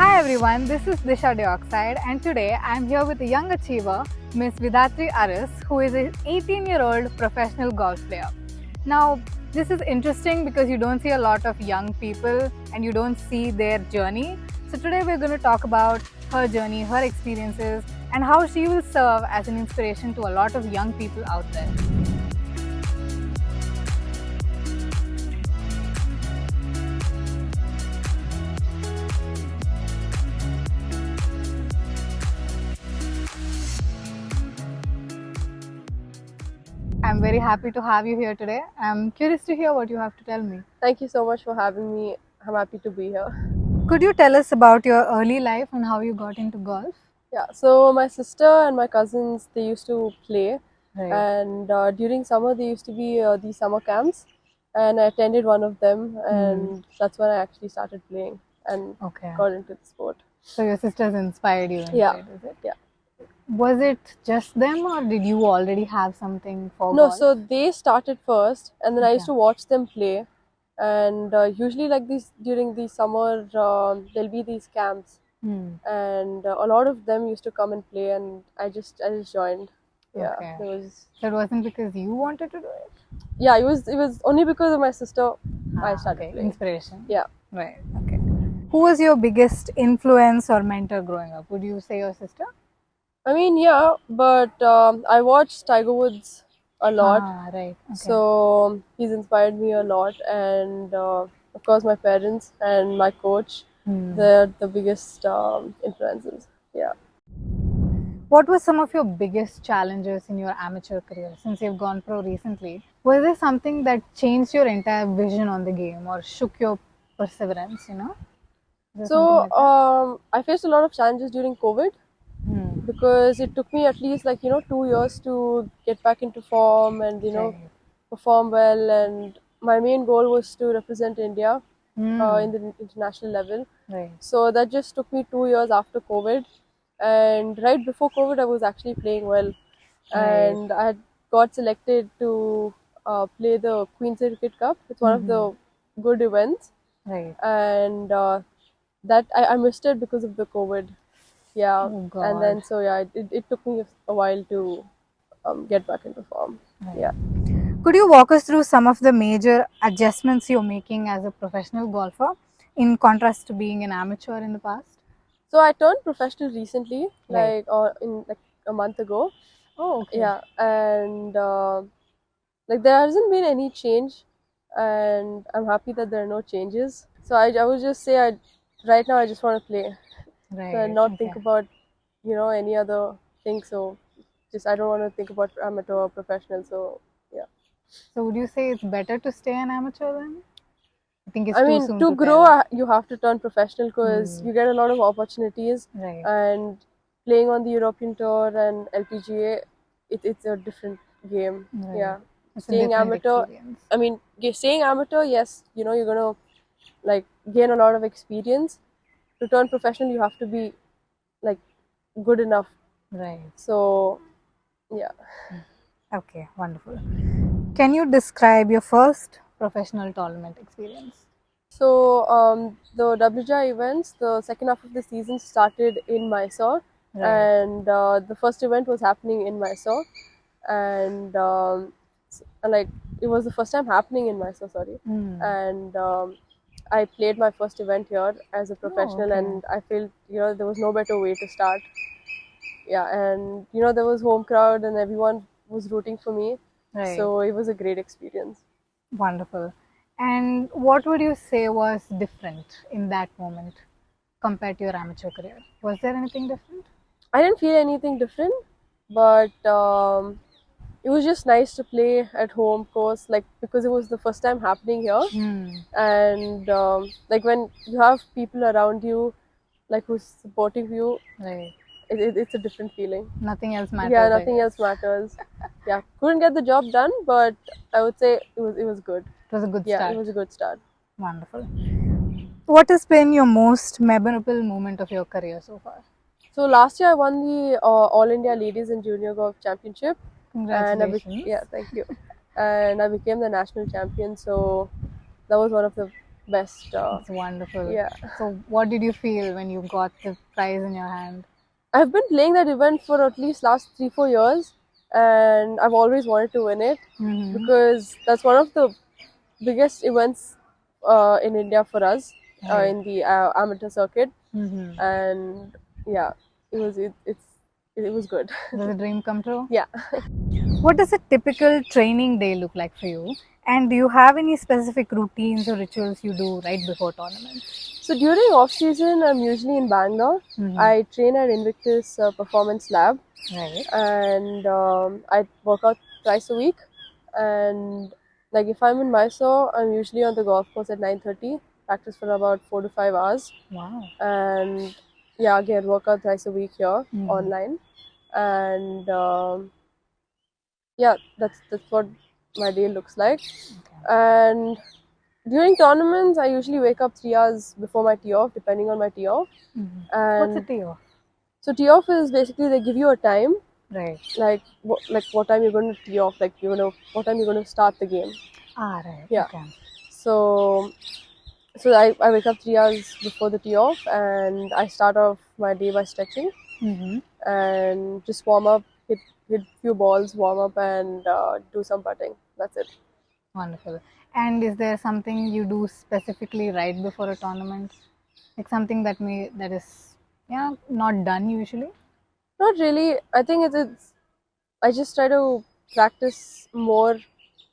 Hi everyone, this is Disha Dioxide and today I am here with a young achiever, Miss Vidatri Aris, who is an 18-year-old professional golf player. Now, this is interesting because you don't see a lot of young people and you don't see their journey. So today we're going to talk about her journey, her experiences, and how she will serve as an inspiration to a lot of young people out there. I'm very happy to have you here today. I'm curious to hear what you have to tell me. Thank you so much for having me. I'm happy to be here. Could you tell us about your early life and how you got into golf? Yeah, so my sister and my cousins, they used to play, Right. and during summer, there used to be these summer camps, and I attended one of them, and that's when I actually started playing and Okay. got into the sport. So your sisters inspired you into Yeah. it, is it? Yeah. Was it just them or did you already have something for No, golf? so they started first, and then I used Okay. to watch them play, and usually like this during the summer, there'll be these camps, and a lot of them used to come and play, and I just joined. Yeah, Okay. it was. So it wasn't because you wanted to do it? Yeah, it was only because of my sister I started Okay. playing. Inspiration. Yeah. Right. Okay. Who was your biggest influence or mentor growing up? Would you say your sister? I mean, yeah, but I watched Tiger Woods a lot, Right. Okay. so he's inspired me a lot, and of course my parents and my coach, they're the biggest influences. Yeah. What were some of your biggest challenges in your amateur career since you've gone pro recently? Was there something that changed your entire vision on the game or shook your perseverance, Is there something So like that? I faced a lot of challenges during COVID because it took me at least 2 years to get back into form and Right. perform well. And my main goal was to represent India in Hmm. the international level. Right. So that just took me 2 years after COVID. And right before COVID, I was actually playing well, Right. and I had got selected to play the Queen's Cricket Cup. It's one of the good events, Right. and that I missed it because of the COVID. Yeah, Oh and God. then so yeah, it took me a while to get back into form. Right. Yeah. Could you walk us through some of the major adjustments you're making as a professional golfer in contrast to being an amateur in the past? So I turned professional recently, Right. in like a month ago. Oh, okay. Yeah, and like there hasn't been any change, and I'm happy that there are no changes. So I would just say right now I just want to play, and Right. not Okay. think about any other thing. So just I don't want to think about amateur or professional. So yeah. So would you say it's better to stay an amateur then? I think it's I too mean, soon to to grow, tell. you have to turn professional because you get a lot of opportunities. Right. And playing on the European Tour and LPGA, it's a different game. Right. Yeah, It's a staying different amateur. experience. I mean, staying amateur, yes, you're gonna like gain a lot of experience. To turn professional, you have to be like good enough. Right. So yeah. Okay, wonderful. Can you describe your first professional tournament experience? So the WGI events, the second half of the season started in Mysore, Right. and the first event was happening in Mysore, and like it was the first time happening in Mysore. Sorry, and I played my first event here as a Oh, professional, okay. and I felt there was no better way to start. Yeah, and there was home crowd and everyone was rooting for me, Right. so it was a great experience. Wonderful. And what would you say was different in that moment compared to your amateur career? Was there anything different? I didn't feel anything different, but it was just nice to play at home course, like because it was the first time happening here, and like when you have people around you, like who's supporting you, Right. it's a different feeling. Nothing else matters. Yeah, I nothing guess. else matters. Yeah, couldn't get the job done, but I would say it was good. It was a good Yeah, start. it was a good start. Wonderful. What has been your most memorable moment of your career so far? So last year I won the All India Ladies and Junior Golf Championship, and Congratulations. yeah, thank you. And I became the national champion. So that was one of the best. It's wonderful. Yeah. So, what did you feel when you got the prize in your hand? I've been playing that event for at least last 3-4 years, and I've always wanted to win it Mm-hmm. because that's one of the biggest events in India for us Right. in the amateur circuit, Mm-hmm. and yeah, it was good. It was a dream come true. Yeah. What does a typical training day look like for you? And do you have any specific routines or rituals you do right before tournaments? So during off season, I'm usually in Bangalore. Mm-hmm. I train at Invictus Performance Lab, Right. and I work out twice a week. And like if I'm in Mysore, I'm usually on the golf course at 9:30. Practice for about 4 to 5 hours, Wow. and yeah, again work out twice a week here Mm-hmm. online, and yeah, that's what my day looks like. Okay. And during tournaments, I usually wake up 3 hours before my tee off, depending on my tee off. Mm-hmm. What's a And tee off? so tee off is basically they give you a time, Right. like what time you're going to tee off, like what time you're going to start the game. Ah, right. Yeah. Okay. So I wake up 3 hours before the tee off, and I start off my day by stretching Mm-hmm. and just warm up, hit few balls, warm up, and do some putting. That's it. Wonderful. And is there something you do specifically right before a tournament? Like something that is not done usually? Not really. I think it's I just try to practice more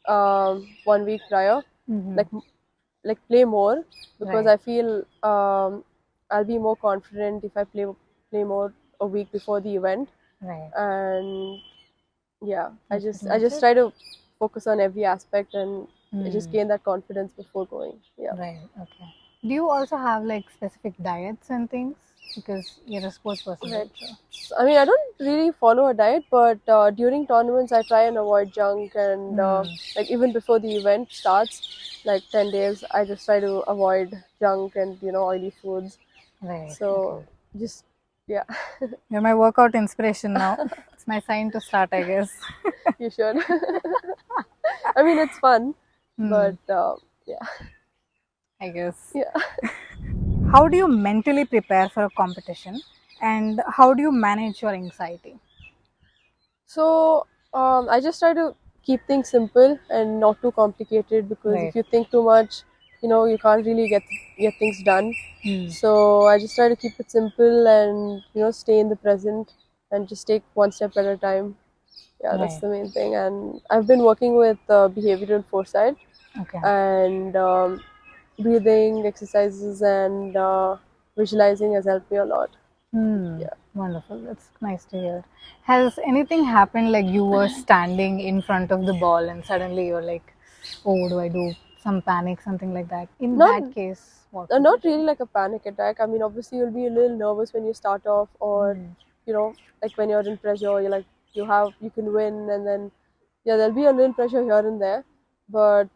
1 week prior, Mm-hmm. like play more, because Right. I feel I'll be more confident if I play more a week before the event, Right. and yeah, That's I pretty much just it. try to focus on every aspect and I just Hmm. gain that confidence before going. Yeah. Right. Okay. Do you also have like specific diets and things? Because you're a sports person, Right. right? So. I mean, I don't really follow a diet, but during tournaments, I try and avoid junk, and like even before the event starts, like 10 days, I just try to avoid junk and oily foods. Right. So Okay. just yeah, You're my workout inspiration now. It's my sign to start, I guess. you should. I mean, it's fun, Hmm. but yeah, I guess. yeah. How do you mentally prepare for a competition, and how do you manage your anxiety? So I just try to keep things simple and not too complicated, because if Right. you think too much, you can't really get things done. Hmm. So I just try to keep it simple and stay in the present and just take one step at a time. Yeah, that's Right. the main thing. And I've been working with behavioral foresight, Okay. and breathing exercises and visualizing has helped me a lot. Hmm. Yeah. Wonderful. That's nice to hear. Has anything happened like you were standing in front of the ball and suddenly you're like, oh, what do I do? Some panic, something like that. In Not that case, what would you not do? really like a panic attack. I mean, obviously you'll be a little nervous when you start off, or Hmm. like when you're in pressure, you're like you can win, and then yeah, there'll be a little pressure here and there. But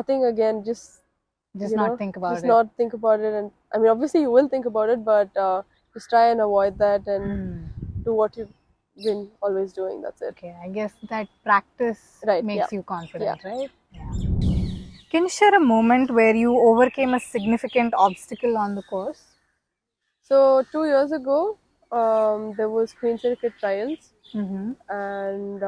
I think again, Just not think about just it. not think about it. And I mean, obviously you will think about it, but just try and avoid that and Hmm. do what you've been always doing. That's it. Okay, I guess that practice Right. Yeah. makes you Yeah. confident, right? Yeah. Can you share a moment where you overcame a significant obstacle on the course? So 2 years ago, there was Queen Circuit trials, Mm-hmm. and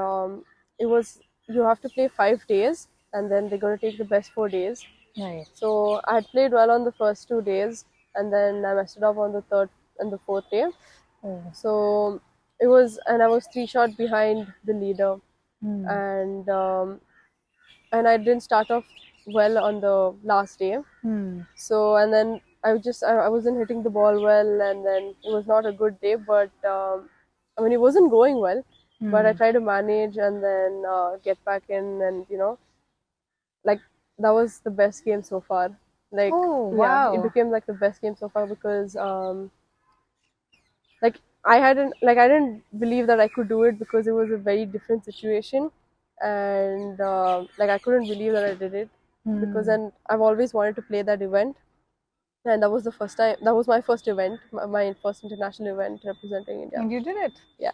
it was you have to play 5 days, and then they're going to take the best 4 days. Right. So I had played well on the first 2 days, and then I messed it up on the third and the fourth day. Oh. So and I was 3 shot behind the leader, Hmm. and I didn't start off well on the last day. Hmm. So and then I wasn't hitting the ball well, and then it was not a good day. But I mean, it wasn't going well. But I Hmm. tried to manage and then get back in, and like that was the best game so far. Like Oh, yeah, it wow. became like the best game so far because like I didn't believe that I could do it, because it was a very different situation, and like I couldn't believe that I did it, because Hmm. then I've always wanted to play that event, and that was the first time. That was my first event, my first international event representing India. And you did it. Yeah.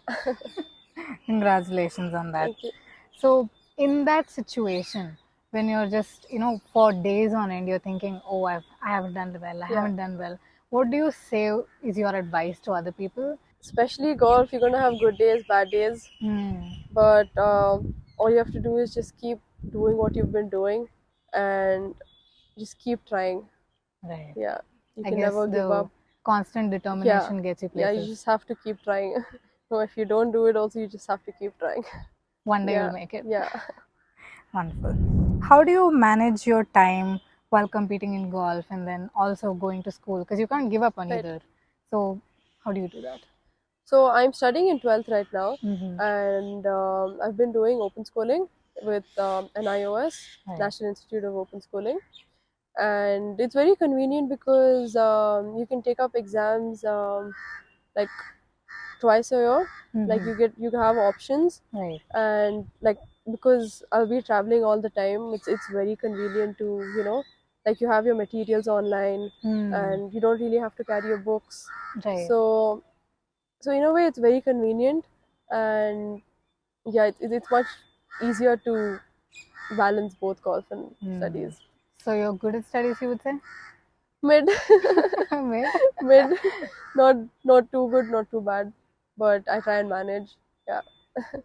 Congratulations on that. Thank you. So, in that situation, when you're just, for days on end, you're thinking, oh, I haven't done well, I Yeah. haven't done well. What do you say is your advice to other people? Especially golf, you're gonna have good days, bad days, but all you have to do is just keep doing what you've been doing, and just keep trying. Right. Yeah, you I can guess never give the up. constant Yeah, determination gets you yeah, you places. just have to keep trying. No, if you don't do it also, you just have to keep trying. One day Yeah, you'll make it. yeah. Wonderful. How do you manage your time while competing in golf and then also going to school? Because you can't give up on Right. either. So, how do you do that? So I'm studying in 12th right now, Mm-hmm. and I've been doing open schooling with NIOS, Right. National Institute of Open Schooling, and it's very convenient because you can take up exams like twice a year. Like you have options, Right. and like because I'll be traveling all the time, it's very convenient to like you have your materials online, and you don't really have to carry your books. Right. So in a way it's very convenient, and yeah, it's much easier to balance both golf and studies. So you're good at studies, you would say? Mid. Mid. Mid. Not too good, not too bad, but I try and manage. Yeah.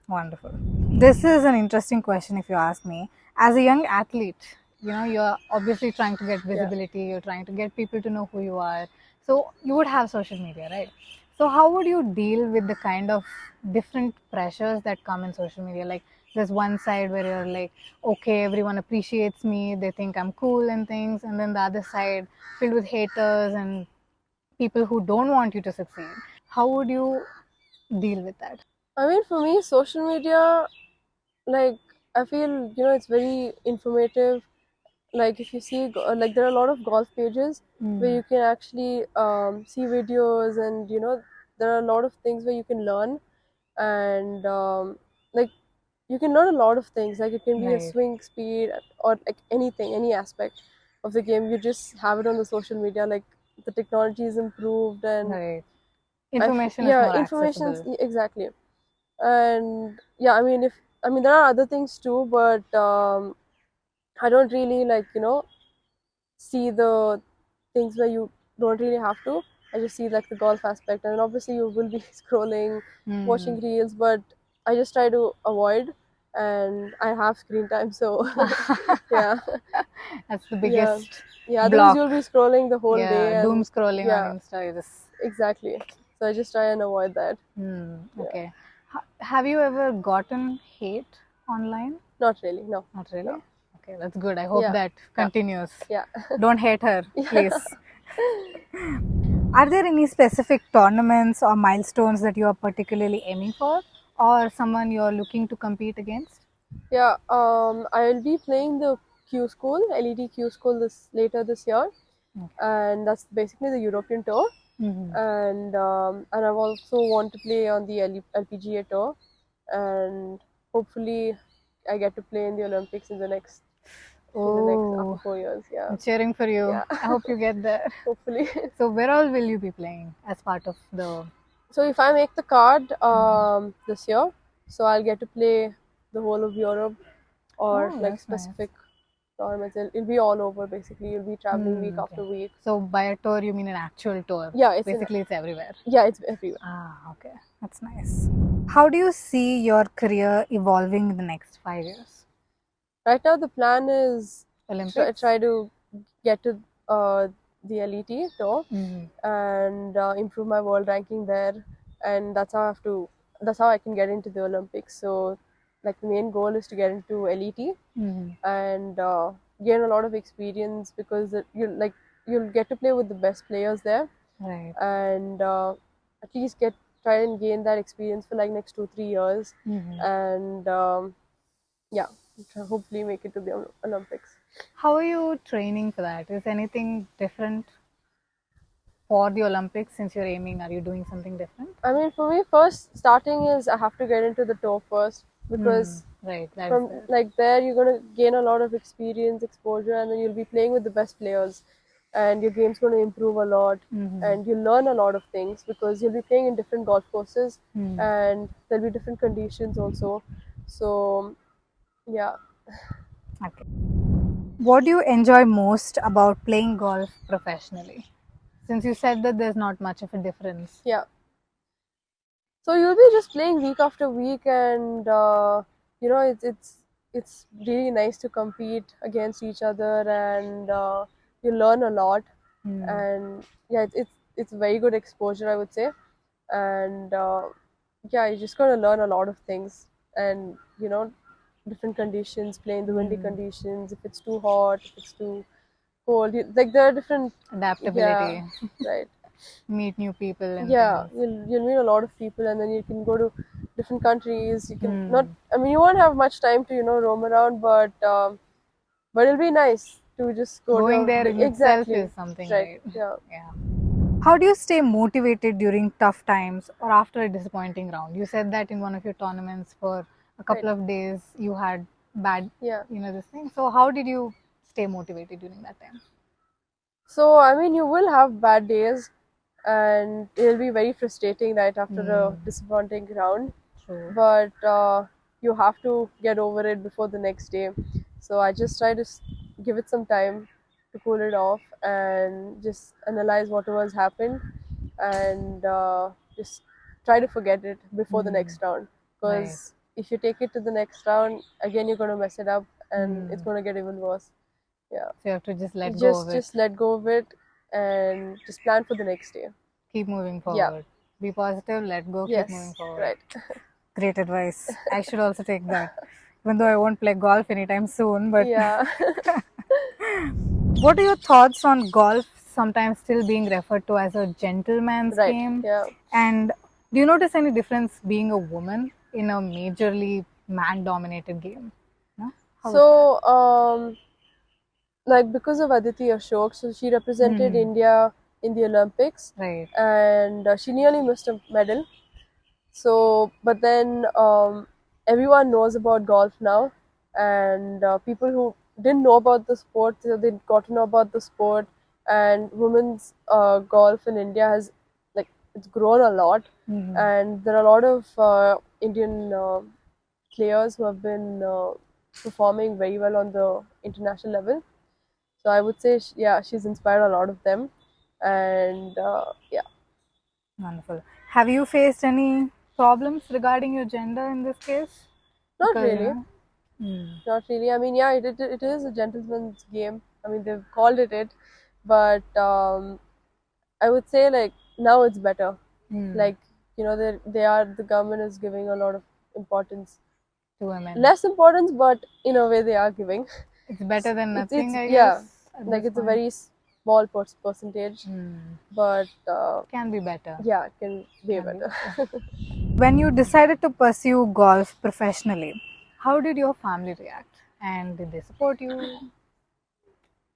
Wonderful. This is an interesting question if you ask me. As a young athlete, you're obviously trying to get Yeah. visibility, you're trying to get people to know who you are. So you would have social media, right? So how would you deal with the kind of different pressures that come in social media? Like there's one side where you're like, okay, everyone appreciates me, they think I'm cool and things, and then the other side filled with haters and people who don't want you to succeed. How would you deal with that? I mean, for me, social media, like, I feel, it's very informative. Like, if you see, like, there are a lot of golf pages where you can actually see videos, and, there are a lot of things where you can learn. And, like, you can learn a lot of things. Like, it can be a Right. swing speed or, like, anything, any aspect of the game. You just have it on the social media. Like, the technology is improved, and Right. Information is yeah, more information, accessible. exactly. And yeah, I mean there are other things too, but I don't really like see the things where you don't really have to. I just see like the golf aspect, and obviously you will be scrolling, watching reels, but I just try to avoid, and I have screen time, so yeah. That's the Yeah, biggest yeah, otherwise you'll block. be scrolling the whole Yeah, day, doom and scrolling on yeah, Insta. You just exactly. So I just try and avoid that. Yeah. okay. Have you ever gotten hate online? Not really, no. Not really. No. Okay, that's good. I hope Yeah, that yeah, continues. yeah. Don't hate her, Yeah. please. Are there any specific tournaments or milestones that you are particularly aiming for, or someone you're looking to compete against? Yeah, I'll be playing the Q School, LED Q School later this year, and that's basically the European tour. And I've also want to play on the LPGA tour, and hopefully I get to play in the Olympics in the next after Oh, 4 years. Yeah, I'm cheering for you. yeah. I hope you get there. Hopefully. So, where all will you be playing as part of the? So if I make the card this year, so I'll get to play the whole of Europe, or Oh, like that's nice. specific tournaments. It'll be all over basically. You'll be traveling week Okay. after week. So, by a tour, you mean an actual tour? Yeah, Basically, it's everywhere. it's everywhere. Ah, okay. That's nice. How do you see your career evolving in the next 5 years? Right now, the plan is Olympics? try to get to the LET tour and improve my world ranking there, and That's how I can get into the Olympics. So, like the main goal is to get into LET and gain a lot of experience, because you'll get to play with the best players there, Right. and at least try and gain that experience for like next 2-3 years, and yeah, hopefully make it to the Olympics. How are you training for that? Is anything different for the Olympics since you're aiming? Are you doing something different? I mean, for me, first starting is I have to get into the tour first, because Right, that is from there. like there you're going to gain a lot of experience, exposure, and then you'll be playing with the best players, and your game's going to improve a lot, and you'll learn a lot of things, because you'll be playing in different golf courses, and there'll be different conditions also. So yeah. Okay. What do you enjoy most about playing golf professionally? Since you said that there's not much of a difference. Yeah. So you'll be just playing week after week, and it's really nice to compete against each other, and you learn a lot. Hmm. And yeah, it's very good exposure, I would say. And yeah, you're just gonna learn a lot of things, and different conditions, play in the windy Hmm. conditions, if it's too hot, if it's too cold, like there are different. Yeah, Adaptability, right. meet new people and Yeah, things. you'll meet a lot of people, and then you can go to different countries. You can not, Hmm. I mean, you won't have much time to roam around, but it'll be nice to just go Going to there in itself exactly is something, right. right? Yeah. Yeah. How do you stay motivated during tough times or after a disappointing round? You said that in one of your tournaments for a Right. couple of days you had bad, Yeah. this thing. So how did you stay motivated during that time? So I mean, you will have bad days, and it'll be very frustrating right after a Hmm. disappointing round. True. But you have to get over it before the next day. So I just try to give it some time to cool it off and just analyze whatever has happened, and just try to forget it before the Hmm. next round. Right. Because if you take it to the next round, again you're going to mess it up, and it's Hmm. going to get even worse. Yeah, So you have to just you let go of just it. just let go of it and just plan for the next day. Keep moving Yeah. forward. Be positive, let go, keep moving Yes. forward. Right. Great advice. I should also take that. Even though I won't play golf anytime soon, but Yeah. what are your thoughts on golf sometimes still being referred to as a gentleman's Right. game? Yeah. And do you notice any difference being a woman in a majorly man dominated game? No? How is that? So, like because of Aditi Ashok, so she represented Hmm. India in the Olympics, Right. and she nearly missed a medal. So, but then everyone knows about golf now, and people who didn't know about the sport, so they got to know about the sport, and women's golf in India has like it's grown a lot, Hmm. and there are a lot of Indian players who have been performing very well on the international level. So I would say, yeah, she's inspired a lot of them, and yeah, Wonderful. Have you faced any problems regarding your gender in this case? not Because, really, hmm. not really. I mean, yeah, it is a gentleman's game. I mean, they've called it, but I would say like now it's better. Hmm. Like the government is giving a lot of importance, To women. less importance, but in a way they are giving. It's better than It's nothing, I guess, yeah, at like this it's a point. very small percentage, Hmm. but Can be better. yeah, it can be Can be better. better. When you decided to pursue golf professionally, how did your family react? And did they support you?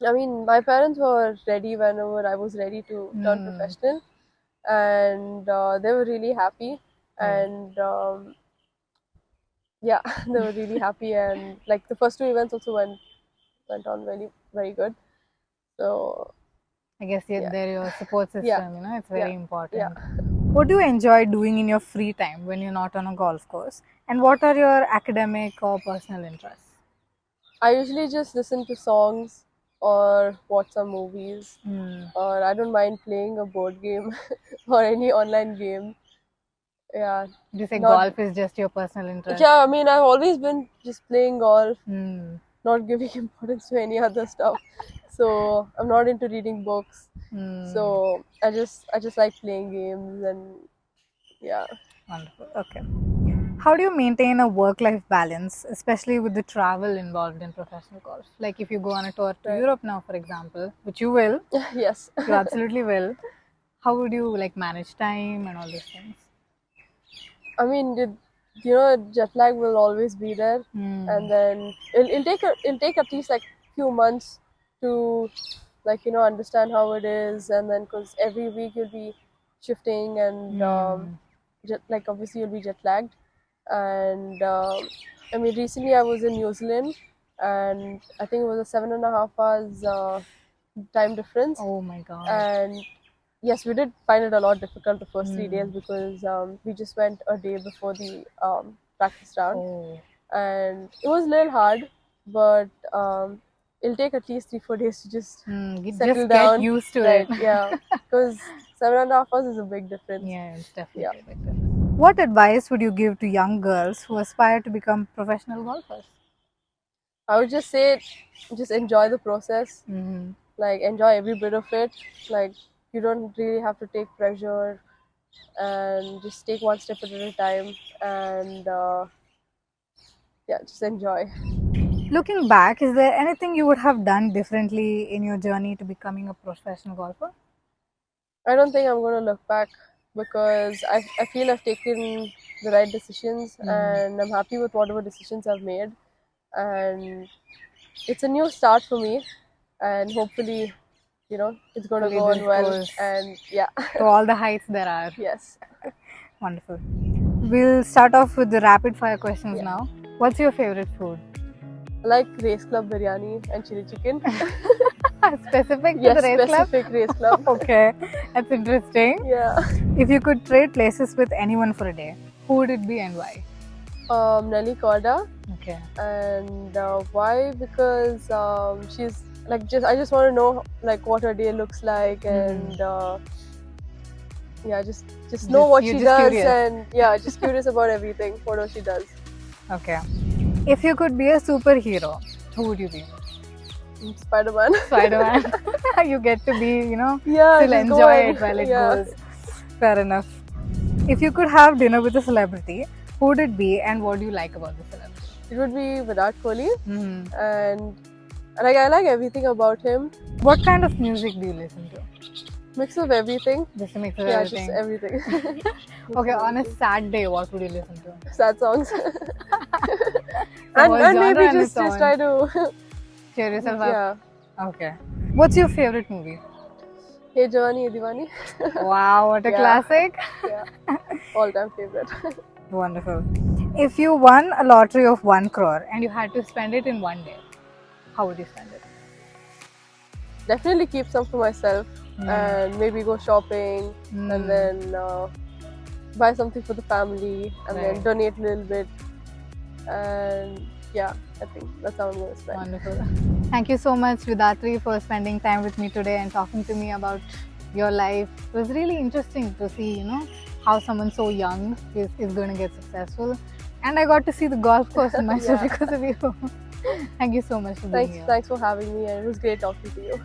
I mean, my parents were ready whenever I was ready to turn Hmm. professional, and they were really happy. Right. And yeah, they were really happy. And like the first two events also went on very very good. So I guess yeah, they're your support yeah, system, it's yeah, very yeah. important. What do you enjoy doing in your free time when you're not on a golf course? And what are your academic or personal interests? I usually just listen to songs or watch some movies, Hmm. or I don't mind playing a board game or any online game. Yeah, Would you say not golf is just your personal interest? yeah. I mean, I've always been just playing golf, Hmm. not giving importance to any other stuff. So I'm not into reading books. Hmm. So I just like playing games, and yeah. Wonderful. Okay. How do you maintain a work life balance, especially with the travel involved in professional golf? Like if you go on a tour to Right. Europe now, for example, which you will, Yes. you absolutely will, how would you like manage time and all these things? I mean, jet lag will always be there, Hmm. and then it'll take at least like few months to like understand how it is, and then because every week you'll be shifting, and Hmm. like obviously you'll be jet lagged, and I mean recently I was in New Zealand, and I think it was a 7.5 hours time difference, Oh my God. and yes, we did find it a lot difficult the first 3 days Hmm. because we just went a day before the practice round, Oh. and it was a little hard, but it'll take at least 3-4 days to just You settle just down. get used to Right, it. yeah. Because 7.5 hours is a big difference. Yeah, it's definitely Yeah. a big difference. What advice would you give to young girls who aspire to become professional golfers? I would just say, just enjoy the process. Like, enjoy every bit of it. Like, you don't really have to take pressure, and just take one step at a time, and yeah, just enjoy. Looking back, is there anything you would have done differently in your journey to becoming a professional golfer? I don't think I'm going to look back, because I feel I've taken the right decisions, and I'm happy with whatever decisions I've made. And it's a new start for me, and hopefully, it's going to Hopefully go on this well. goes And yeah, to all the heights there are. yes. Wonderful. We'll start off with the rapid fire questions Yeah. now. What's your favorite food? I like Race Club biryani and chili chicken. Specific to Yes, the race club? specific Race Club. Okay, that's interesting. Yeah. If you could trade places with anyone for a day, who would it be and why? Nelly Corda. Okay. And why? Because she's like, I just want to know like what her day looks like, and yeah, just know what you're she just does, curious. and yeah, just curious about everything, whatever she does. Okay. If you could be a superhero, who would you be? Spider-Man. Spider-Man. You get to be, Yeah, still just enjoy go on. it while it Yeah. goes. Fair enough. If you could have dinner with a celebrity, who would it be and what do you like about the celebrity? It would be Virat Kohli, and like I like everything about him. What kind of music do you listen to? Mix of everything. Just a mix of Yeah, everything. just everything. Okay, on a sad day, what would you listen to? Sad songs. Whole and genre maybe on just its own. try to Cheer yourself up. yeah. Okay. What's your favorite movie? Hey Jawani Ye Diwani. Wow, what a Yeah. classic. Yeah. All-time favorite. Wonderful. If you won a lottery of 1 crore and you had to spend it in one day, how would you spend it? Definitely keep some for myself, and maybe go shopping, and then buy something for the family, and then donate a little bit, and yeah, I think that's how I'm going to spend. Wonderful. Thank you so much, Vidatri, for spending time with me today and talking to me about your life. It was really interesting to see, how someone so young is going to get successful. And I got to see the golf course in myself because of you. Thank you so much for being here. Thanks for having me, and it was great talking to you.